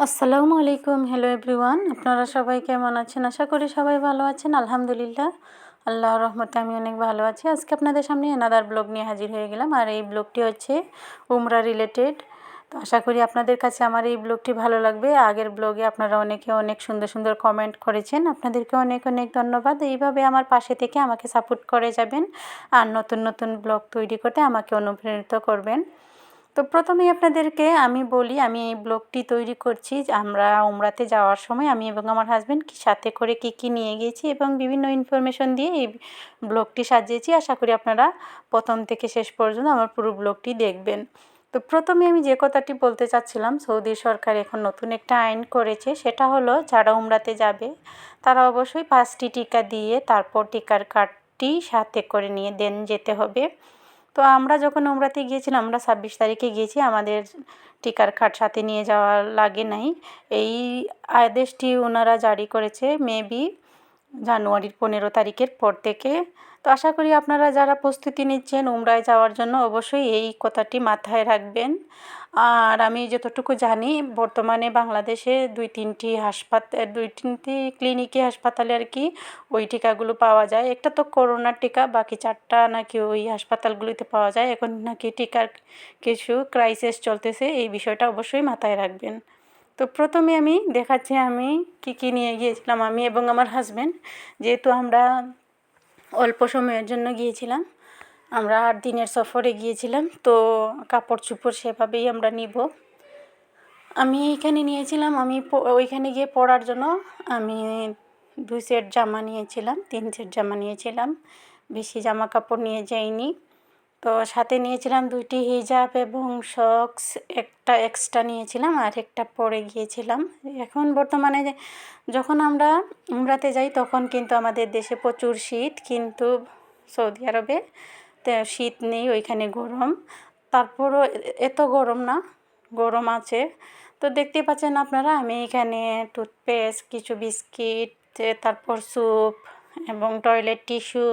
আসসালামু আলাইকুম। Hello everyone, আপনারা সবাই কেমন আছেন? আশা করি সবাই ভালো আছেন। আলহামদুলিল্লাহ, আল্লাহর রহমতে আমি অনেক ভালো আছি। আজকে আপনাদের সামনে অ্যানাদার ব্লগ নিয়ে হাজির হয়ে গেলাম, আর এই ব্লগটি হচ্ছে উমরা রিলেটেড। তো আশা করি আপনাদের কাছে আমার এই ব্লগটি ভালো লাগবে। আগের ব্লগে আপনারা অনেকে অনেক সুন্দর সুন্দর কমেন্ট করেছেন, আপনাদেরকে অনেক অনেক ধন্যবাদ। এইভাবে আমার পাশে থেকে আমাকে সাপোর্ট করে যাবেন আর নতুন নতুন ব্লগ তৈরি করতে আমাকে অনুপ্রাণিত করবেন। তো প্রথমেই আপনাদেরকে আমি বলি, আমি এই ব্লগটি তৈরি করছি যে আমরা উমরাতে যাওয়ার সময় আমি এবং আমার হাসব্যান্ড সাথে করে কী কী নিয়ে গিয়েছি এবং বিভিন্ন ইনফরমেশন দিয়ে এই ব্লগটি সাজিয়েছি। আশা করি আপনারা প্রথম থেকে শেষ পর্যন্ত আমার পুরো ব্লগটি দেখবেন। তো প্রথমে আমি যে কথাটি বলতে চাচ্ছিলাম, সৌদি সরকার এখন নতুন একটা আইন করেছে, সেটা হলো যারা উমরাতে যাবে তারা অবশ্যই 5টি টিকা দিয়ে তারপর টিকার কার্ডটি সাথে করে নিয়ে দেন যেতে হবে। তো আমরা যখন উমরাতে গিয়েছিলাম, আমরা 26 তারিখে গিয়েছি, আমাদের টিকার কার্ড সাথে নিয়ে যাওয়া লাগে নাই। এই আদেশটি ওনারা জারি করেছে মেবি জানুয়ারির 15 তারিখের পর থেকে। তো আশা করি আপনারা যারা প্রস্তুতি নিচ্ছেন উমরায় যাওয়ার জন্য অবশ্যই এই কথাটি মাথায় রাখবেন। আর আমি যতটুকু জানি বর্তমানে বাংলাদেশে 2-3টি ক্লিনিকে হাসপাতালে আর কি ওই টিকাগুলো পাওয়া যায়। একটা তো করোনার টিকা, বাকি 4টা নাকি ওই হাসপাতালগুলিতে পাওয়া যায়। এখন নাকি টিকার কিছু ক্রাইসিস চলতেছে, এই বিষয়টা অবশ্যই মাথায় রাখবেন। তো প্রথমে আমি দেখাচ্ছি আমি কী কী নিয়ে গিয়েছিলাম আমি এবং আমার হাসব্যান্ড। যেহেতু আমরা অল্প সময়ের জন্য গিয়েছিলাম, আমরা 8 দিনের সফরে গিয়েছিলাম, তো কাপড় চোপড় সেভাবেই আমরা নিব। আমি এখানে নিয়েছিলাম, আমি ওইখানে গিয়ে পরার জন্য আমি 2 সেট জামা নিয়েছিলাম, 3 সেট জামা নিয়েছিলাম, বেশি জামা কাপড় নিয়ে যাইনি। তো সাথে নিয়েছিলাম 2টি হিজাব এবং সক্স, একটা এক্সট্রা নিয়েছিলাম আর একটা পরে গিয়েছিলাম। এখন বর্তমানে যখন আমরা উমরাতে যাই তখন কিন্তু আমাদের দেশে প্রচুর শীত, কিন্তু সৌদি আরবে শীত নেই, ওইখানে গরম। তারপরও এত গরম না, গরম আছে। তো দেখতে পাচ্ছেন আপনারা, আমি এখানে টুথপেস্ট, কিছু বিস্কিট, তারপর স্যুপ এবং টয়লেট টিস্যু,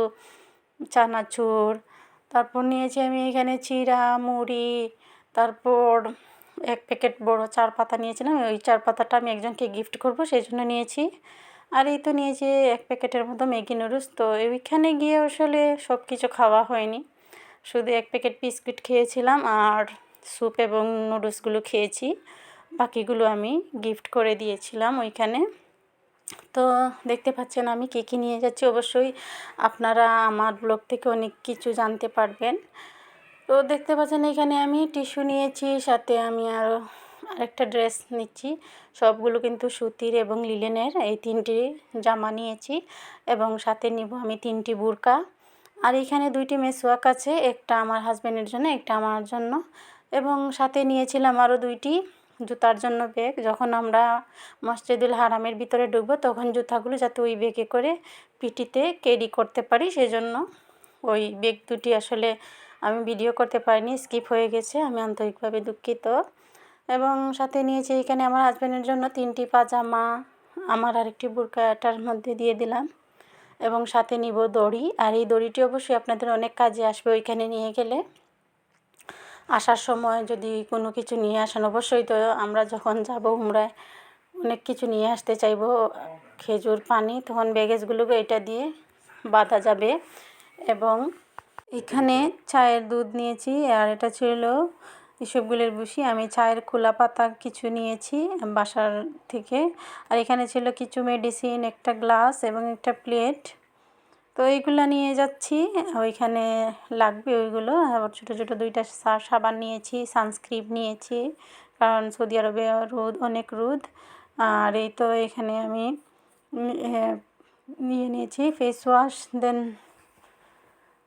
চানাচুর, তারপর নিয়েছি আমি এখানে চিড়া, মুড়ি, তারপর 1 প্যাকেট বড় চার পাতা নিয়েছিলাম। ওই চার পাতাটা আমি একজনকে গিফট করব সেই জন্য নিয়েছি। আর এই তো নিয়েছি 1 প্যাকেটের মতো ম্যাগি নুডলস। তো ওইখানে গিয়ে আসলে সব কিছু খাওয়া হয়নি, শুধু 1 প্যাকেট বিস্কুট খেয়েছিলাম আর স্যুপ এবং নুডলসগুলো খেয়েছি, বাকিগুলো আমি গিফট করে দিয়েছিলাম ওইখানে। তো দেখতে পাচ্ছেন আমি কী কী নিয়ে যাচ্ছি, অবশ্যই আপনারা আমার ব্লগ থেকে অনেক কিছু জানতে পারবেন। তো দেখতে পাচ্ছেন এখানে আমি টিস্যু নিয়েছি, সাথে আমি আরও আরেকটা ড্রেস নিচ্ছি। সবগুলো কিন্তু সুতির এবং লিলেনের, এই 3টি জামা নিয়েছি এবং সাথে নিব আমি 3টি বুরকা। আর এখানে 2টি মেসওয়াক আছে, একটা আমার হাজব্যান্ডের জন্য, একটা আমার জন্য। এবং সাথে নিয়েছিলাম আরও 2টি জুতার জন্য ব্যাগ। যখন আমরা মসজিদুল হারামের ভিতরে ঢুকবো তখন জুতাগুলো যাতে ওই ব্যাগে করে পিঠিতে ক্যারি করতে পারি, সেজন্য ওই ব্যাগ দুটি আসলে আমি ভিডিও করতে পারিনি, স্কিপ হয়ে গেছে, আমি আন্তরিকভাবে দুঃখিত। এবং সাথে নিয়েছি এখানে আমার হাজব্যান্ডের জন্য 3টি পাজামা, আমার আরেকটি বুরকা এটার মধ্যে দিয়ে দিলাম। এবং সাথে নিব দড়ি, আর এই দড়িটি অবশ্যই আপনাদের অনেক কাজে আসবে ওইখানে নিয়ে গেলে। আসার সময় যদি কোনো কিছু নিয়ে আসেন অবশ্যই, তো আমরা যখন যাব উমরায় অনেক কিছু নিয়ে আসতে চাইবো, খেজুর, পানি, তখন ব্যাগেজগুলোকে এটা দিয়ে বাঁধা যাবে। এবং এখানে চায়ের দুধ নিয়েছি, আর এটা ছিল ইসবগুলের ভুসি। আমি চায়ের খোলা পাতা কিছু নিয়েছি বাসার থেকে। আর এখানে ছিল কিছু মেডিসিন, একটা গ্লাস এবং একটা প্লেট। তো এইগুলো নিয়ে যাচ্ছি, ওইখানে লাগবে ওইগুলো। আবার ছোটো ছোটো 2টা সাবান নিয়েছি, সানস্ক্রিন নিয়েছি, কারণ সৌদি আরবে অনেক রোদ। আর এই তো এখানে আমি নিয়ে নিয়েছি ফেস ওয়াশ, দেন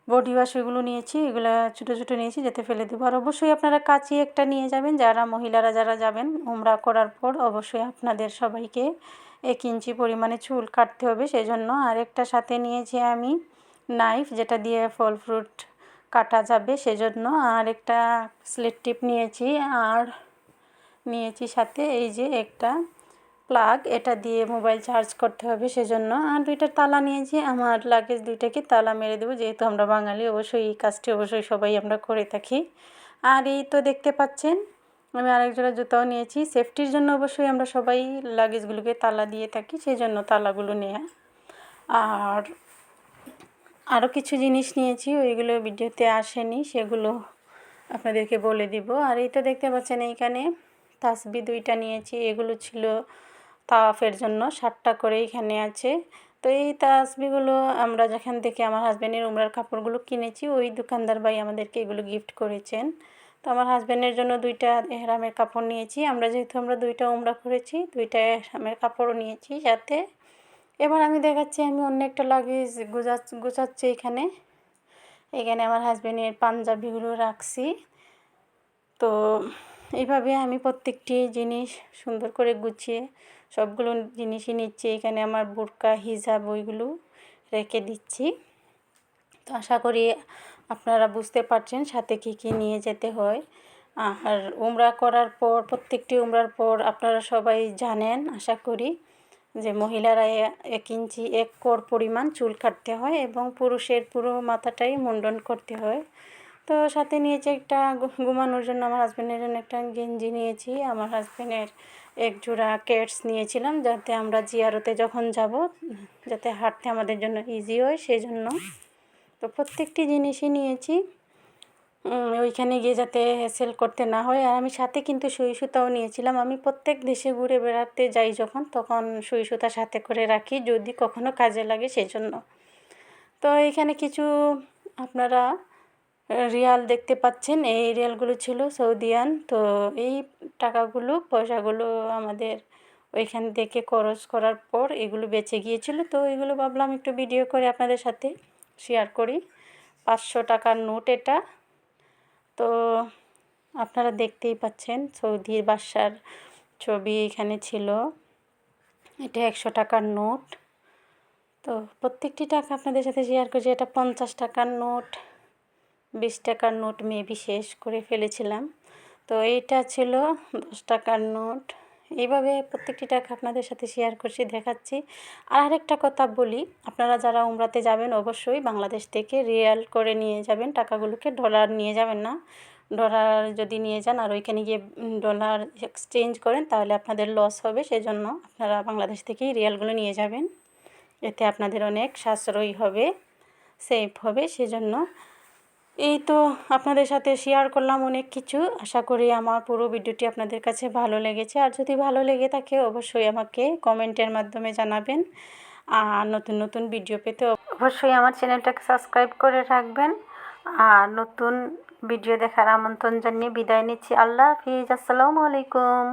বডি ওয়াশ, এগুলো নিয়েছি। এগুলো ছোটো ছোটো নিয়েছি যাতে ফেলে দেবো। আর অবশ্যই আপনারা কাঁচি একটা নিয়ে যাবেন, যারা মহিলারা যারা যাবেন উমরা করার পর অবশ্যই আপনাদের সবাইকে 1 ইঞ্চি পরিমাণে চুল কাটতে হবে, সেই জন্য। আর একটা সাথে নিয়েছি আমি নাইফ, যেটা দিয়ে ফল ফ্রুট কাটা যাবে সেজন্য। আর একটা স্লেট টিপ নিয়েছি, আর নিয়েছি সাথে এই যে একটা প্লাগ, এটা দিয়ে মোবাইল চার্জ করতে হবে সেজন্য। আর 2টা তালা নিয়েছি, আমার লাগেজ 2টাকে তালা মেরে দেবো, যেহেতু আমরা বাঙালি অবশ্যই এই কাজটি অবশ্যই সবাই আমরা করে থাকি। আর এই তো দেখতে পাচ্ছেন আমি আরেক জোড়া জুতাও নিয়েছি। সেফটির জন্য অবশ্যই আমরা সবাই লাগেজগুলোকে তালা দিয়ে থাকি, সেই জন্য তালাগুলো নেয়া। আর আরও কিছু জিনিস নিয়েছি, ওইগুলো ভিডিওতে আসেনি, সেগুলো আপনাদেরকে বলে দিব। আর এই তো দেখতে পাচ্ছেন এইখানে তাসবি 2টা নিয়েছি। এগুলো ছিল তাওয়াফের জন্য, 7টা করে এখানে আছে। তো এই তাসবিগুলো আমরা যেখান থেকে আমার হাজব্যান্ডের উমরার কাপড়গুলো কিনেছি, ওই দোকানদার ভাই আমাদেরকে এগুলো গিফট করেছেন। তো আমার হাজব্যান্ডের জন্য 2টা এহরামের কাপড় নিয়েছি। যেহেতু আমরা 2টা উমরা করেছি, 2টা এহরামের কাপড়ও নিয়েছি সাথে। এবার আমি দেখাচ্ছি আমি অন্য একটা লাগেজ গোছাচ্ছি এখানে আমার হাজব্যান্ডের পাঞ্জাবিগুলো রাখছি। তো এইভাবে আমি প্রত্যেকটি জিনিস সুন্দর করে গুছিয়ে সবগুলো জিনিসই নিচ্ছি। এখানে আমার বোরকা, হিজাব ওইগুলো রেখে দিচ্ছি। তো আশা করি আপনারা বুঝতে পারছেন সাথে কী কী নিয়ে যেতে হয়। আর উমরা করার পর, প্রত্যেকটি উমরার পর আপনারা সবাই জানেন আশা করি যে মহিলারা 1 ইঞ্চি 1 কর পরিমাণ চুল কাটতে হয় এবং পুরুষের পুরো মাথাটাই মুন্ডন করতে হয়। তো সাথে নিয়েছি একটা ঘুমানোর জন্য, আমার হাজব্যান্ডের জন্য একটা গেঞ্জি নিয়েছি। আমার হাজব্যান্ডের 1 জোড়া কেডস নিয়েছিলাম, যাতে আমরা জিয়ারতে যখন যাব যাতে হাঁটতে আমাদের জন্য ইজি হয় সেজন্য। তো প্রত্যেকটি জিনিসই নিয়েছি ওইখানে গিয়ে যাতে সেল করতে না হয়। আর আমি সাথে কিন্তু সুই সুতাও নিয়েছিলাম। আমি প্রত্যেক দেশে ঘুরে বেড়াতে যাই তখন সুই সুতা সাথে করে রাখি, যদি কখনো কাজে লাগে সেজন্য। তো এখানে কিছু আপনারা রিয়াল দেখতে পাচ্ছেন, এই রিয়ালগুলো ছিল সৌদিয়ান। তো এই টাকাগুলো, পয়সাগুলো আমাদের ওইখান থেকে খরচ করার পর এগুলো বেঁচে গিয়েছিল। তো এগুলো ভাবলাম একটু ভিডিও করে আপনাদের সাথে শেয়ার করি। 500 টাকার নোট এটা। তো আপনারা দেখতেই পাচ্ছেন সৌদির বাদশার ছবি এখানে ছিল। এটা 100 টাকার নোট। তো প্রত্যেকটি টাকা আপনাদের সাথে শেয়ার করছি। এটা 50 টাকার নোট, 20 টাকার নোট মেবি শেষ করে ফেলেছিলাম। তো এইটা ছিল 10 টাকার নোট। এইভাবে প্রত্যেকটি টাকা আপনাদের সাথে শেয়ার করছি, দেখাচ্ছি। আর আরেকটা কথা বলি, আপনারা যারা উমরাতে যাবেন অবশ্যই বাংলাদেশ থেকে রিয়াল করে নিয়ে যাবেন টাকাগুলোকে, ডলার নিয়ে যাবেন না। ডলার যদি নিয়ে যান আর ওইখানে গিয়ে ডলার এক্সচেঞ্জ করেন তাহলে আপনাদের লস হবে, সেজন্য আপনারা বাংলাদেশ থেকেই রিয়ালগুলো নিয়ে যাবেন। এতে আপনাদের অনেক সাশ্রয়ী হবে, সেফ হবে, সেজন্য। এই তো আপনাদের সাথে শেয়ার করলাম অনেক কিছু। আশা করি আমার পুরো ভিডিওটি আপনাদের কাছে ভালো লেগেছে। আর যদি ভালো লেগে থাকে অবশ্যই আমাকে কমেন্টের মাধ্যমে জানাবেন। আর নতুন নতুন ভিডিও পেতে অবশ্যই আমার চ্যানেলটাকে সাবস্ক্রাইব করে রাখবেন। আর নতুন ভিডিও দেখার আমন্ত্রণ জানিয়ে বিদায় নিচ্ছি। আল্লাহ হাফিজ, আসসালামু আলাইকুম।